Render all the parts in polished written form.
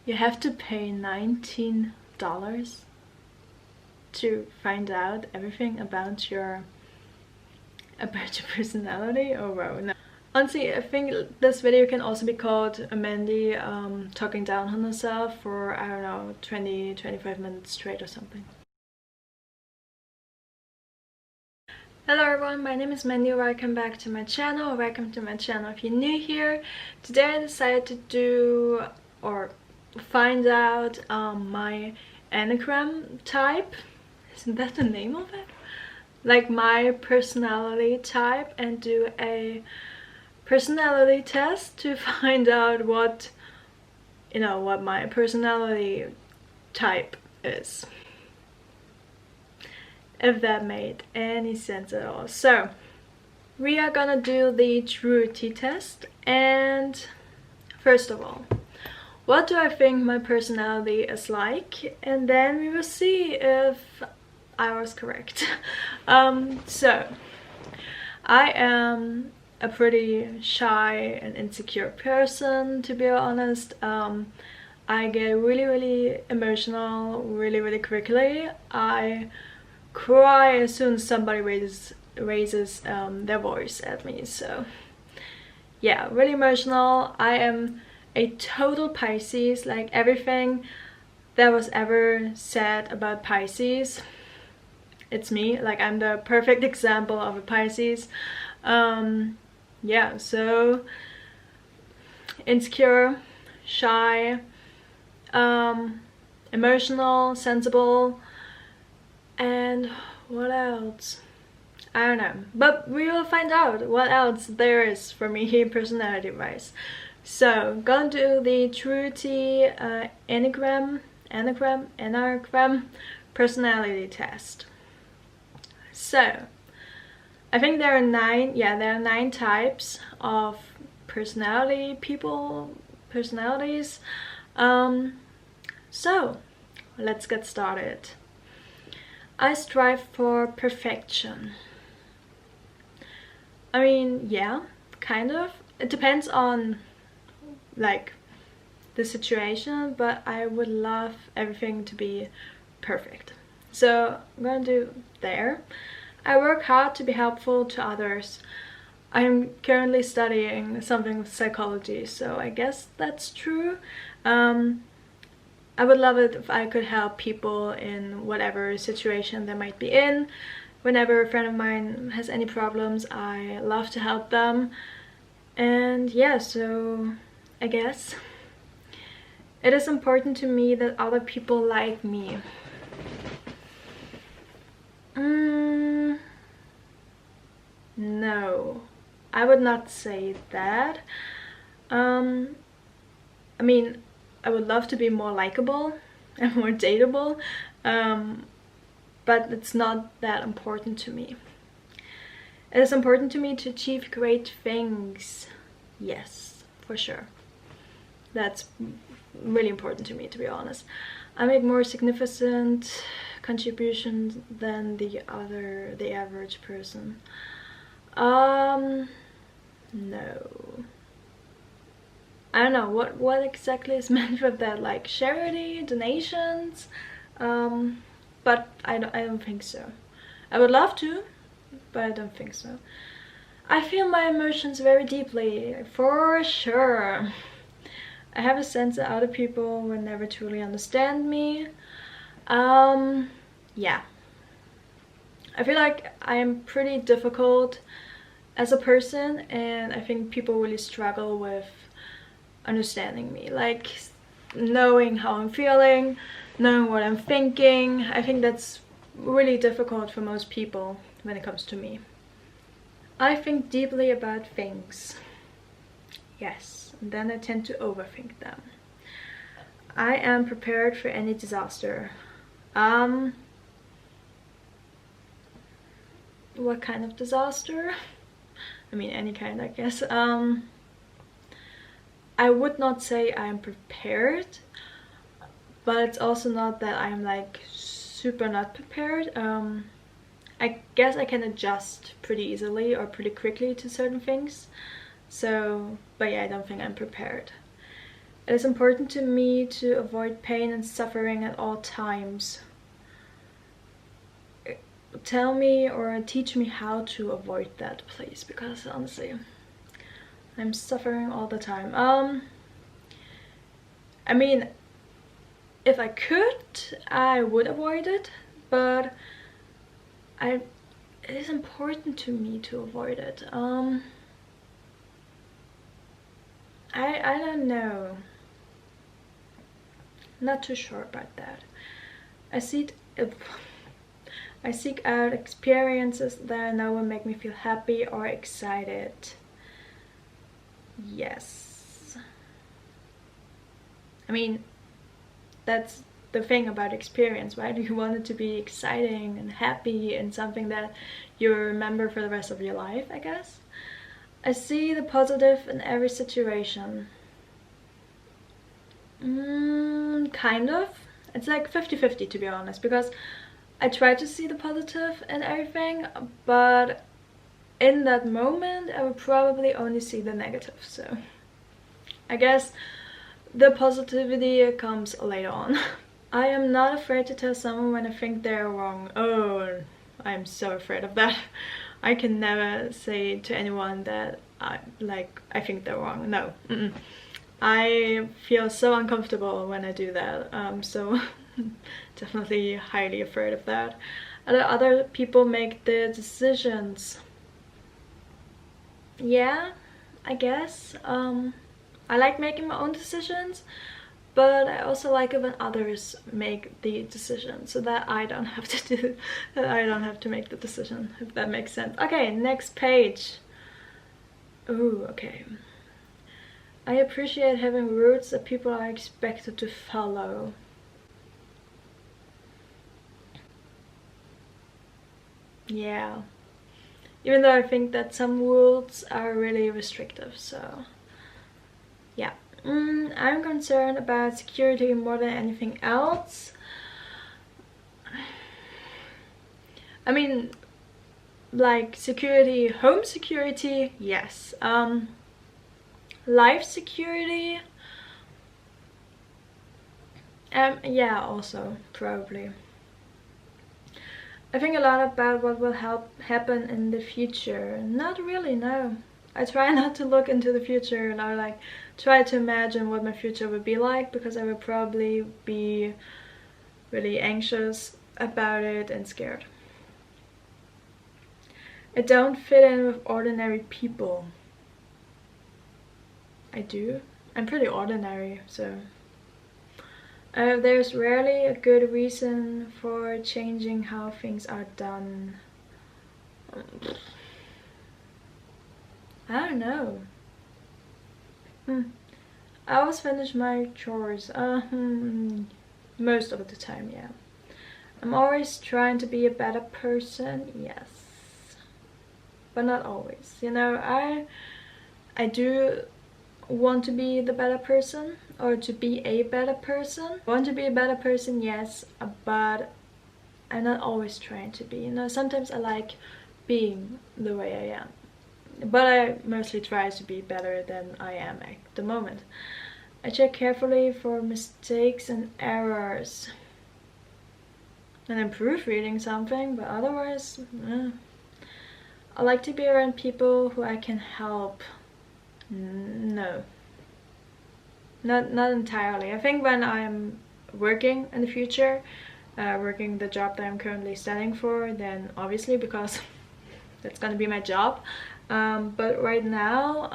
You have to pay $19 to find out everything about your personality. Oh wow, no. Honestly, I think this video can also be called Mandy talking down on herself for, I don't know, 20-25 minutes straight or something. Hello everyone, my name is Mandy. Welcome back to my channel. Welcome to my channel if you're new here. Today I decided to do or find out my Enneagram type. Isn't that the name of it? Like my personality type, and do a personality test to find out what my personality type is, if that made any sense at all. So we are gonna do the truity test, and first of all, what do I think my personality is like, and then we will see if I was correct. So I am a pretty shy and insecure person, to be honest. I get really emotional really quickly. I cry as soon as somebody raises their voice at me. So yeah, really emotional. I am a total Pisces. Like, everything that was ever said about Pisces, it's me. Like, I'm the perfect example of a Pisces. Yeah, so insecure, shy, emotional, sensible, and what else? I don't know, but we will find out what else there is for me personality wise. So gonna do the truity enneagram personality test. So I think there are nine types of personalities. So let's get started. I strive for perfection. I mean, yeah, kind of. It depends on like the situation, but I would love everything to be perfect. So I'm gonna do there. I work hard to be helpful to others. I'm currently studying something with psychology, so I guess that's true. I would love it if I could help people in whatever situation they might be in. Whenever a friend of mine has any problems, I love to help them. And yeah, so I guess it is important to me that other people like me. No, I would not say that. I mean, I would love to be more likable and more dateable, but it's not that important to me. It is important to me to achieve great things. Yes, for sure. That's really important to me, to be honest. I make more significant contributions than the average person. No. I don't know what exactly is meant with that, like charity, donations, but I don't think so. I would love to, but I don't think so. I feel my emotions very deeply, for sure. I have a sense that other people will never truly understand me. Yeah. I feel like I'm pretty difficult as a person, and I think people really struggle with understanding me, like knowing how I'm feeling, knowing what I'm thinking. I think that's really difficult for most people when it comes to me. I think deeply about things. Yes, and then I tend to overthink them. I am prepared for any disaster. What kind of disaster? I mean, any kind, I guess. I would not say I'm prepared, but it's also not that I'm like super not prepared. I guess I can adjust pretty easily or pretty quickly to certain things. So, but yeah, I don't think I'm prepared. It is important to me to avoid pain and suffering at all times. Tell me or teach me how to avoid that, please, because honestly, I'm suffering all the time. I mean, if I could, I would avoid it, but it is important to me to avoid it. I don't know. Not too sure about that. I seek out experiences that I know will make me feel happy or excited. Yes. I mean, that's the thing about experience, right? You want it to be exciting and happy and something that you remember for the rest of your life, I guess. I see the positive in every situation. Kind of. It's like 50-50 to be honest, because I try to see the positive in everything, but in that moment I would probably only see the negative. So I guess the positivity comes later on. I am not afraid to tell someone when I think they're wrong. Oh, I'm so afraid of that. I can never say to anyone that I think they're wrong. No. I feel so uncomfortable when I do that. So definitely highly afraid of that. And other people make the decisions. Yeah, I guess. I like making my own decisions, but I also like it when others make the decision, so that I don't have to do that. I don't have to make the decision, if that makes sense. Okay, next page. Ooh, okay. I appreciate having rules that people are expected to follow. Yeah. Even though I think that some rules are really restrictive, so yeah. I'm concerned about security more than anything else. I mean, like security, home security, yes. Life security, yeah, also probably. I think a lot about what will happen in the future. Not really, no. I try not to look into the future, and I like try to imagine what my future would be like, because I would probably be really anxious about it and scared. I don't fit in with ordinary people. I do. I'm pretty ordinary, so there's rarely a good reason for changing how things are done. I don't know. I always finish my chores. Most of the time, yeah. I'm always trying to be a better person, yes. But not always. You know, I do want to be the better person, or to be a better person. I want to be a better person, yes, but I'm not always trying to be. You know, sometimes I like being the way I am, but I mostly try to be better than I am at the moment. I check carefully for mistakes and errors. And I'm proofreading something, but otherwise, I like to be around people who I can help. No. Not entirely. I think when I'm working in the future, working the job that I'm currently studying for, then obviously, because that's gonna be my job. But right now,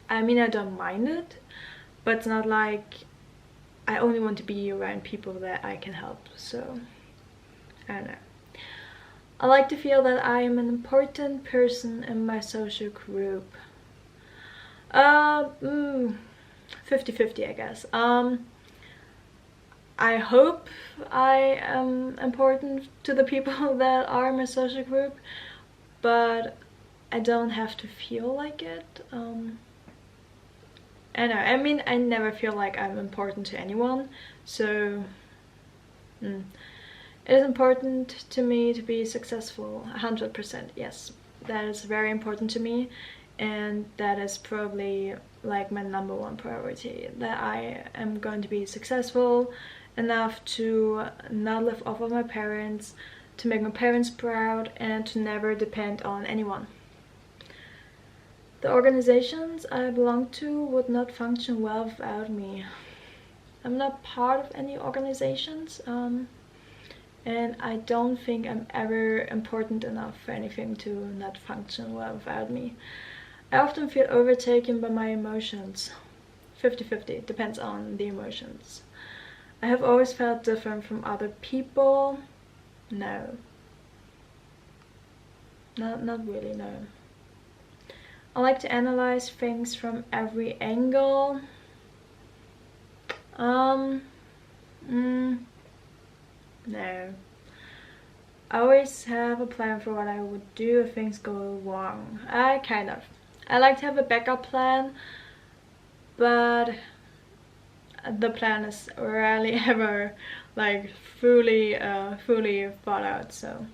I mean, I don't mind it, but it's not like I only want to be around people that I can help. So I don't know. I like to feel that I am an important person in my social group. 50-50, I guess. I hope I am important to the people that are in my social group, but I don't have to feel like it. I know, I mean, I never feel like I'm important to anyone, so it is important to me to be successful, 100%, yes. That is very important to me, and that is probably like my #1 priority, that I am going to be successful enough to not live off of my parents, to make my parents proud, and to never depend on anyone. The organizations I belong to would not function well without me. I'm not part of any organizations, and I don't think I'm ever important enough for anything to not function well without me. I often feel overtaken by my emotions. 50-50, depends on the emotions. I have always felt different from other people. No. Not really, no. I like to analyze things from every angle. No. I always have a plan for what I would do if things go wrong. I like to have a backup plan, but the plan is rarely ever like fully thought out. So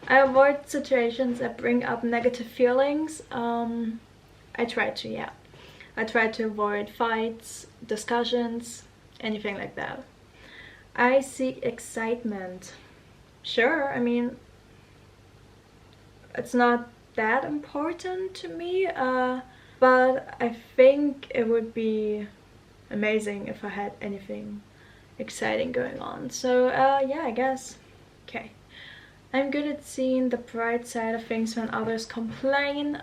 I avoid situations that bring up negative feelings. I try to avoid fights, discussions, anything like that. I seek excitement. Sure, I mean, it's not that important to me, but I think it would be amazing if I had anything exciting going on. So yeah, I guess. Okay. I'm good at seeing the bright side of things when others complain.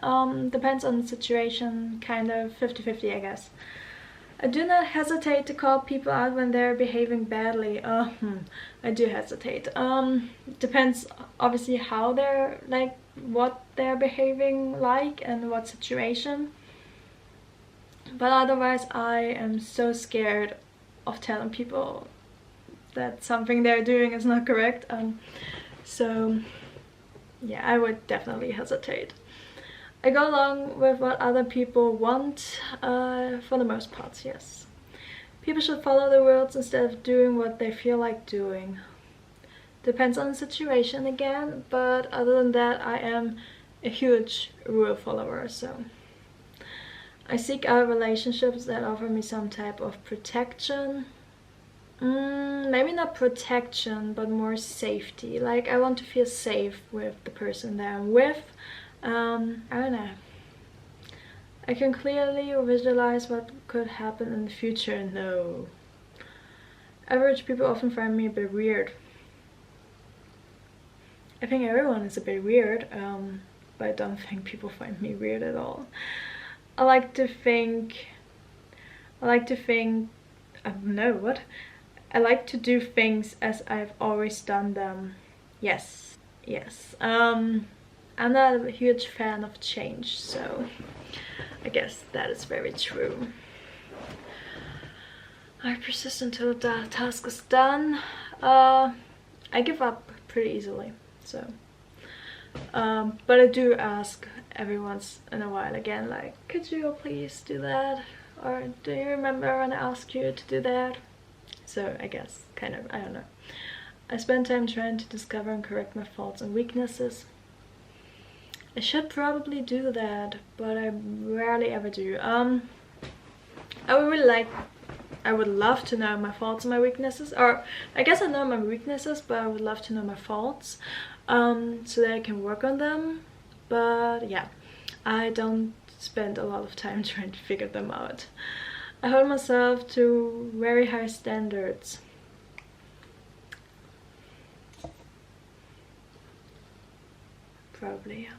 Depends on the situation, kind of 50-50, I guess. I do not hesitate to call people out when they're behaving badly. I do hesitate. Depends obviously how they're, like, what they're behaving like and what situation. But otherwise I am so scared of telling people that something they're doing is not correct. So yeah, I would definitely hesitate. I go along with what other people want, for the most part, yes. People should follow the rules instead of doing what they feel like doing. Depends on the situation again, but other than that, I am a huge rule follower, so. I seek out relationships that offer me some type of protection. Maybe not protection, but more safety. Like, I want to feel safe with the person that I'm with. I don't know. I can clearly visualize what could happen in the future. No. Average people often find me a bit weird. I think everyone is a bit weird, but I don't think people find me weird at all. I like to do things as I've always done them. Yes. I'm not a huge fan of change, so I guess that is very true. I persist until the task is done. I give up pretty easily, so. But I do ask every once in a while again, like, could you please do that? Or do you remember when I asked you to do that? So I guess, I don't know. I spend time trying to discover and correct my faults and weaknesses. I should probably do that, but I rarely ever do. I would love to know my faults and my weaknesses, or I guess I know my weaknesses, but I would love to know my faults, so that I can work on them. But yeah, I don't spend a lot of time trying to figure them out. I hold myself to very high standards. Probably, yeah.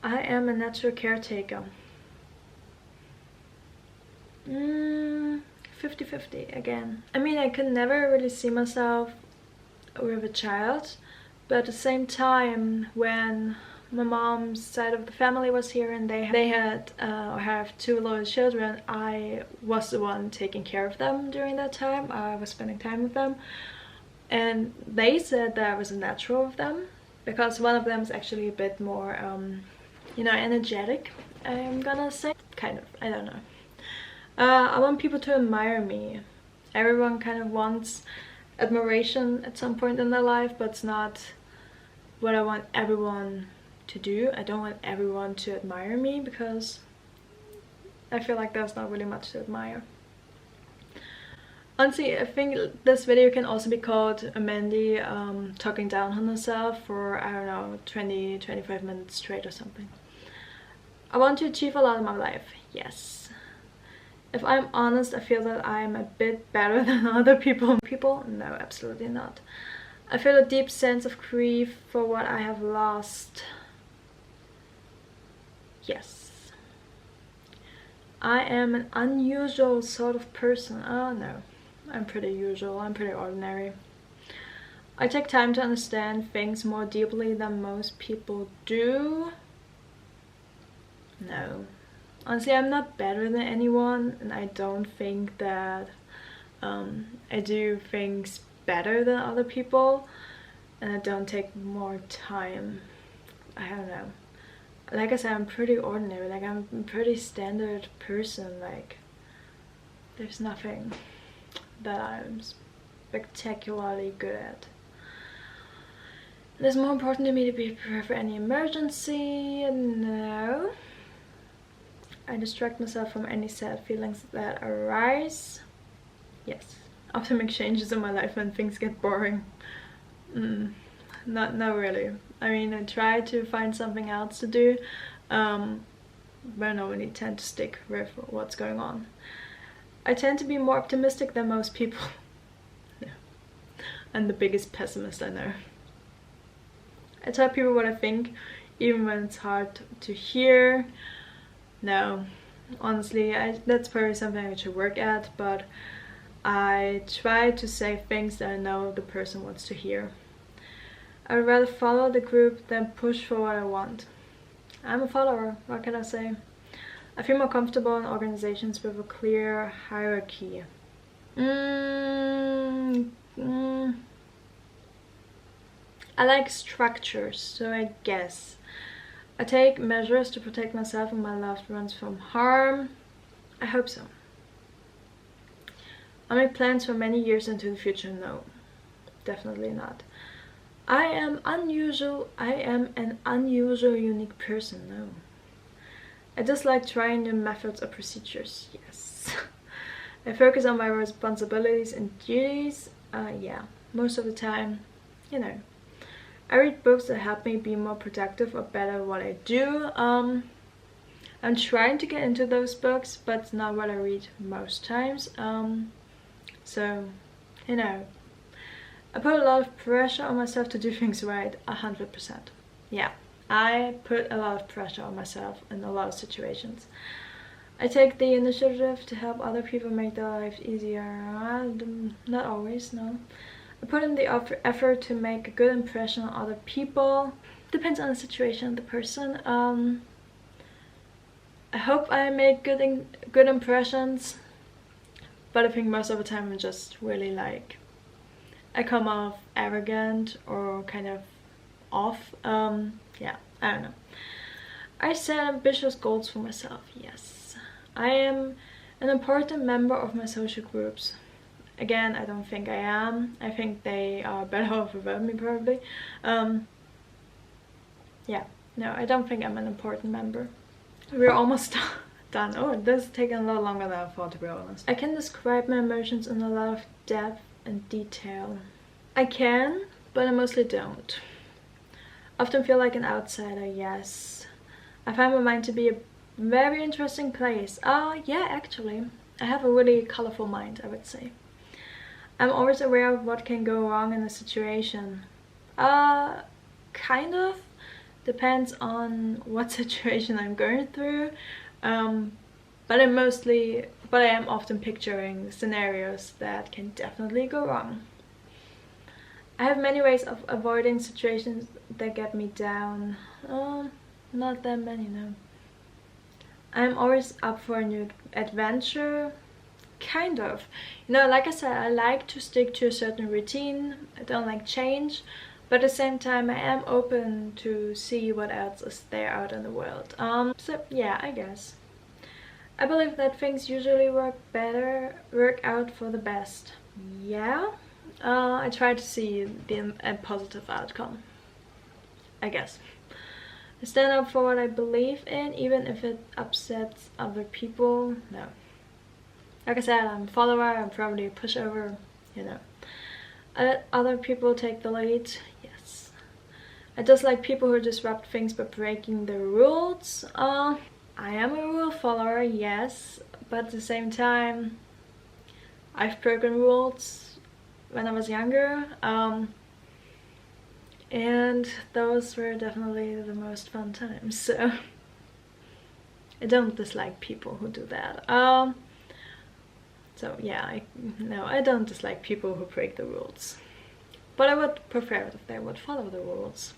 I am a natural caretaker. 50-50 again. I mean, I could never really see myself with a child, but at the same time, when my mom's side of the family was here and they had or have 2 little children, I was the one taking care of them during that time. I was spending time with them, and they said that I was natural with them, because one of them is actually a bit more energetic, I'm gonna say. Kind of, I don't know. I want people to admire me. Everyone kind of wants admiration at some point in their life, but it's not what I want everyone to do. I don't want everyone to admire me, because I feel like there's not really much to admire. Honestly, I think this video can also be called Mandy talking down on herself for, I don't know, 20-25 minutes straight or something. I want to achieve a lot in my life, yes. If I'm honest, I feel that I'm a bit better than other people. No, absolutely not. I feel a deep sense of grief for what I have lost. Yes. I am an unusual sort of person. Oh no, I'm pretty usual, I'm pretty ordinary. I take time to understand things more deeply than most people do. No. Honestly, I'm not better than anyone, and I don't think that I do things better than other people, and I don't take more time. I don't know. Like I said, I'm pretty ordinary. Like, I'm a pretty standard person. Like, there's nothing that I'm spectacularly good at. It is more important to me to be prepared for any emergency. No. I distract myself from any sad feelings that arise. Yes. Often make changes in my life when things get boring. Not really. I mean, I try to find something else to do, but I normally tend to stick with what's going on. I tend to be more optimistic than most people. Yeah. I'm the biggest pessimist I know. I tell people what I think, even when it's hard to hear. No, honestly, that's probably something I should work at, but I try to say things that I know the person wants to hear. I would rather follow the group than push for what I want. I'm a follower, what can I say? I feel more comfortable in organizations with a clear hierarchy. I like structures, so I guess. I take measures to protect myself and my loved ones from harm. I hope so. I make plans for many years into the future. No, definitely not. I am unusual. I am an unusual, unique person. No. I just like trying new methods or procedures. Yes. I focus on my responsibilities and duties. Yeah, most of the time, you know. I read books that help me be more productive or better at what I do. I'm trying to get into those books, but it's not what I read most times. So, you know, I put a lot of pressure on myself to do things right, 100%. Yeah, I put a lot of pressure on myself in a lot of situations. I take the initiative to help other people make their lives easier. Not always, no. I put in the effort to make a good impression on other people. Depends on the situation, the person. I hope I make good impressions, but I think most of the time I'm just really like, I come off arrogant or kind of off. Yeah, I don't know. I set ambitious goals for myself, yes. I am an important member of my social groups. Again, I don't think I am. I think they are better off without me, probably. Yeah, no, I don't think I'm an important member. We're almost done. Oh, this is taking a lot longer than I thought, to be honest. I can describe my emotions in a lot of depth and detail. I can, but I mostly don't. Often feel like an outsider, yes. I find my mind to be a very interesting place. Yeah, actually. I have a really colorful mind, I would say. I'm always aware of what can go wrong in a situation. Kind of. Depends on what situation I'm going through. But I am often picturing scenarios that can definitely go wrong. I have many ways of avoiding situations that get me down. Not that many, no. I'm always up for a new adventure. Kind of. You know, like I said, I like to stick to a certain routine. I don't like change. But at the same time, I am open to see what else is there out in the world. So yeah, I guess. I believe that things usually work out for the best. Yeah. I try to see a positive outcome, I guess. I stand up for what I believe in, even if it upsets other people. No. Like I said, I'm a follower, I'm probably a pushover, you know. I let other people take the lead, yes. I dislike people who disrupt things by breaking the rules. I am a rule follower, yes, but at the same time, I've broken rules when I was younger, and those were definitely the most fun times, so I don't dislike people who do that. So yeah, I don't dislike people who break the rules. But I would prefer it if they would follow the rules.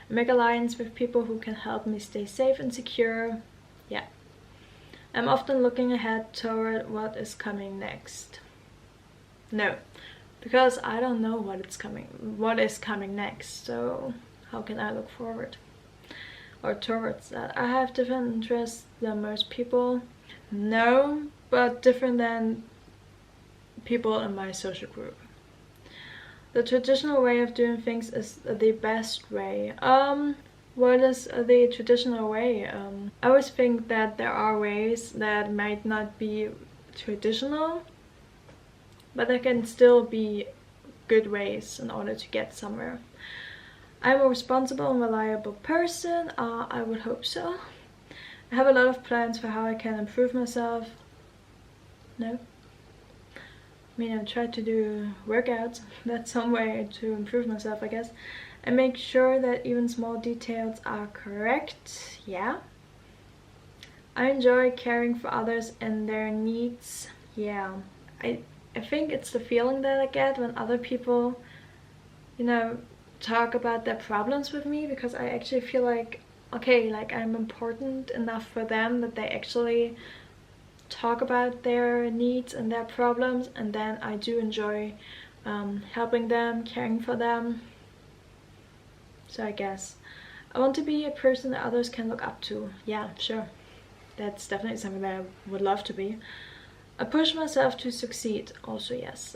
Make alliance with people who can help me stay safe and secure. Yeah. I'm often looking ahead toward what is coming next. No, because I don't know what is coming next, so how can I look forward or towards that? I have different interests than most people. No, but different than people in my social group. The traditional way of doing things is the best way. What is the traditional way? I always think that there are ways that might not be traditional, but there can still be good ways in order to get somewhere. I'm a responsible and reliable person. I would hope so. I have a lot of plans for how I can improve myself. No? I mean, I try to do workouts. That's some way to improve myself, I guess. I make sure that even small details are correct. Yeah. I enjoy caring for others and their needs. Yeah. I think it's the feeling that I get when other people, you know, talk about their problems with me, because I actually feel like, okay, like I'm important enough for them that they actually talk about their needs and their problems, and then I do enjoy helping them, caring for them. So I guess I want to be a person that others can look up to. Yeah, sure. That's definitely something that I would love to be. I push myself to succeed, also yes.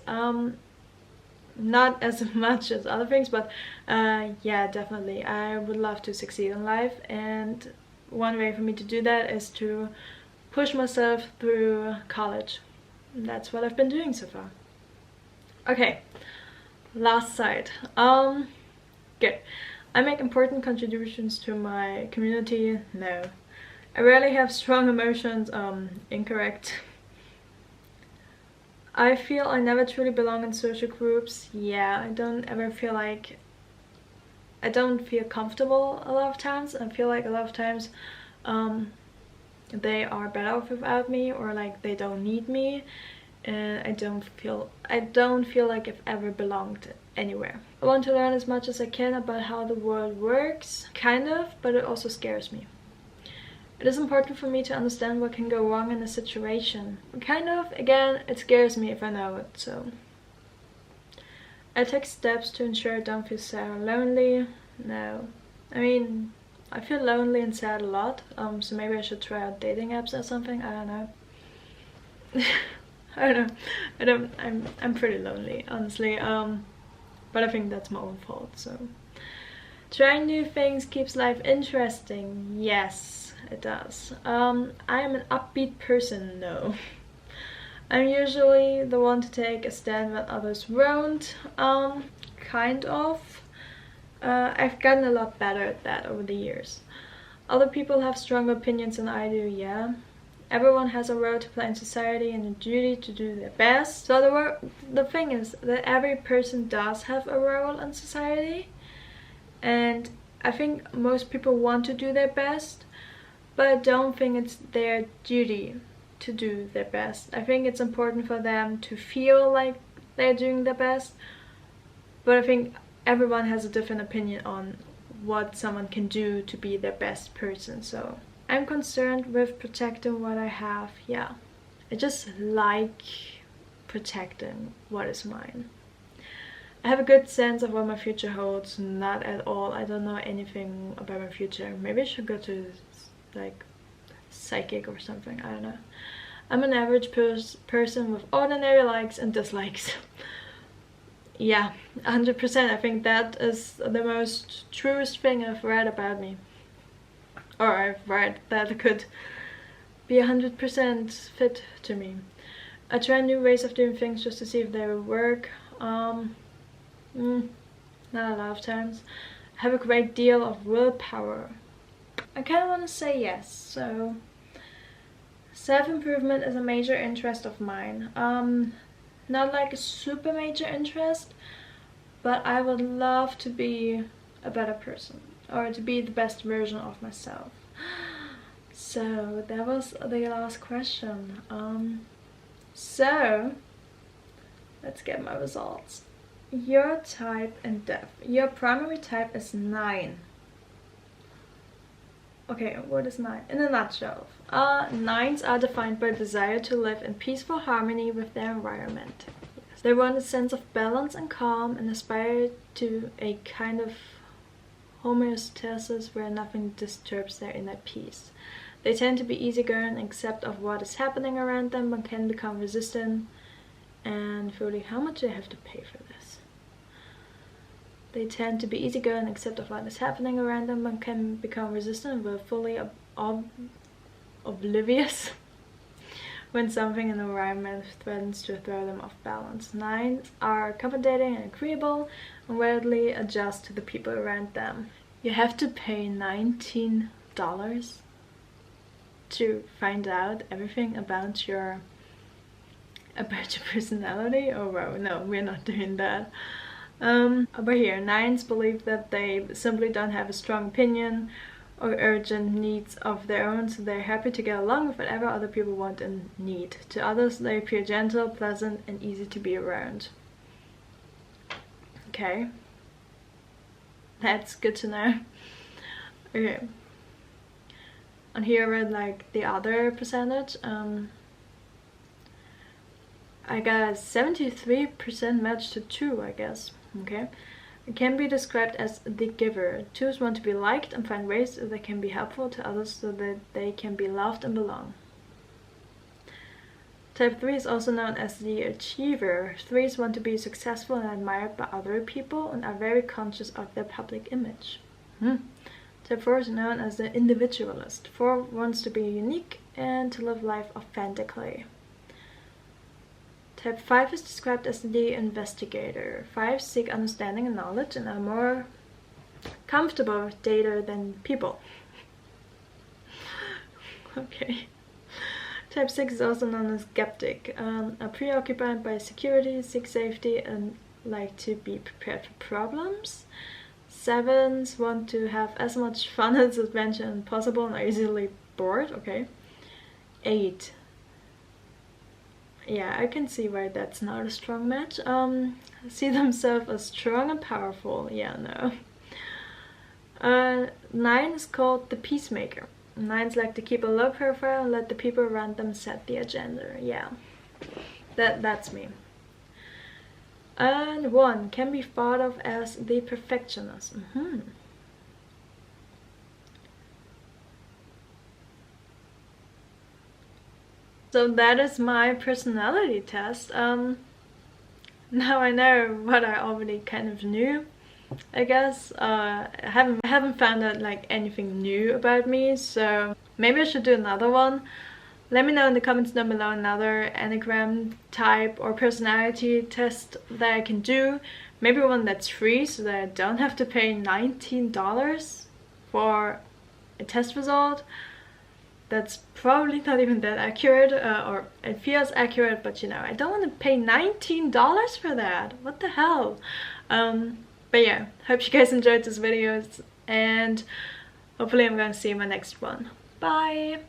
Not as much as other things, but yeah, definitely. I would love to succeed in life, and one way for me to do that is to push myself through college. And that's what I've been doing so far. Okay, last side. Good. I make important contributions to my community. No. I rarely have strong emotions. Incorrect. I feel I never truly belong in social groups. Yeah, I don't feel comfortable a lot of times. I feel like a lot of times they are better off without me, or like they don't need me, and I don't feel like I've ever belonged anywhere. I want to learn as much as I can about how the world works, kind of, but it also scares me. It is important for me to understand what can go wrong in a situation. Kind of, again, it scares me if I know it, so. I take steps to ensure I don't feel sad or lonely. No. I mean, I feel lonely and sad a lot, so maybe I should try out dating apps or something, I don't know. I don't know, I'm pretty lonely, honestly, but I think that's my own fault, so. Trying new things keeps life interesting. Yes, it does. I am an upbeat person. No. I'm usually the one to take a stand when others won't. Kind of. I've gotten a lot better at that over the years. Other people have stronger opinions than I do, yeah. Everyone has a role to play in society and a duty to do their best. So the thing is that every person does have a role in society. And I think most people want to do their best, but I don't think it's their duty to do their best. I think it's important for them to feel like they're doing their best, but I think everyone has a different opinion on what someone can do to be their best person. So I'm concerned with protecting what I have. Yeah, I just like protecting what is mine. I have a good sense of what my future holds. Not at all. I don't know anything about my future. Maybe I should go to like psychic or something. I don't know. I'm an average person with ordinary likes and dislikes. Yeah, 100%. I think that is the most truest thing I've read about me. or I've read that could be 100% fit to me. I try new ways of doing things just to see if they will work. Not a lot of times. I have a great deal of willpower. I kind of want to say yes. So self-improvement is a major interest of mine. Not like a super major interest, but I would love to be a better person, or to be the best version of myself. So that was the last question. So let's get my results. Your type and depth. Your primary type is 9. Okay, what is 9? In a nutshell, 9s are defined by desire to live in peaceful harmony with their environment. Yes. They want a sense of balance and calm and aspire to a kind of homeostasis where nothing disturbs their inner peace. They tend to be easygoing and accept of what is happening around them, but can become resistant and fully. How much do I have to pay for this? They tend to be easygoing and accept of what is happening around them, but can become resistant and will fully oblivious when something in the environment threatens to throw them off balance. 9s are accommodating and agreeable and readily adjust to the people around them. You have to pay $19 to find out everything about your personality? Oh wow, no, we're not doing that. Over here, 9s believe that they simply don't have a strong opinion or urgent needs of their own, so they're happy to get along with whatever other people want and need. To others, they appear gentle, pleasant, and easy to be around. Okay. That's good to know. Okay. On here I read like the other percentage. I got a 73% match to 2, I guess. Okay. It can be described as the giver. 2s want to be liked and find ways that they can be helpful to others so that they can be loved and belong. Type 3 is also known as the achiever. 3s want to be successful and admired by other people and are very conscious of their public image. Type 4 is known as the individualist. 4 wants to be unique and to live life authentically. Type 5 is described as the investigator. 5s seek understanding and knowledge and are more comfortable with data than people. Okay. Type 6 is also known as skeptic. Are preoccupied by security, seek safety, and like to be prepared for problems. 7s want to have as much fun as adventure as possible and are easily bored. Okay. 8. Yeah, I can see why that's not a strong match. See themselves as strong and powerful. Yeah, no. 9 is called the Peacemaker. 9s like to keep a low profile and let the people around them set the agenda. Yeah, that's me. And 1 can be thought of as the perfectionist. So that is my personality test. Now I know what I already kind of knew, I guess. I haven't found out like anything new about me, so maybe I should do another one. Let me know in the comments down below another Enneagram type or personality test that I can do. Maybe one that's free so that I don't have to pay $19 for a test result. That's probably not even that accurate, or it feels accurate, but you know, I don't want to pay $19 for that. What the hell? But yeah, hope you guys enjoyed this video, and hopefully I'm going to see you in my next one. Bye!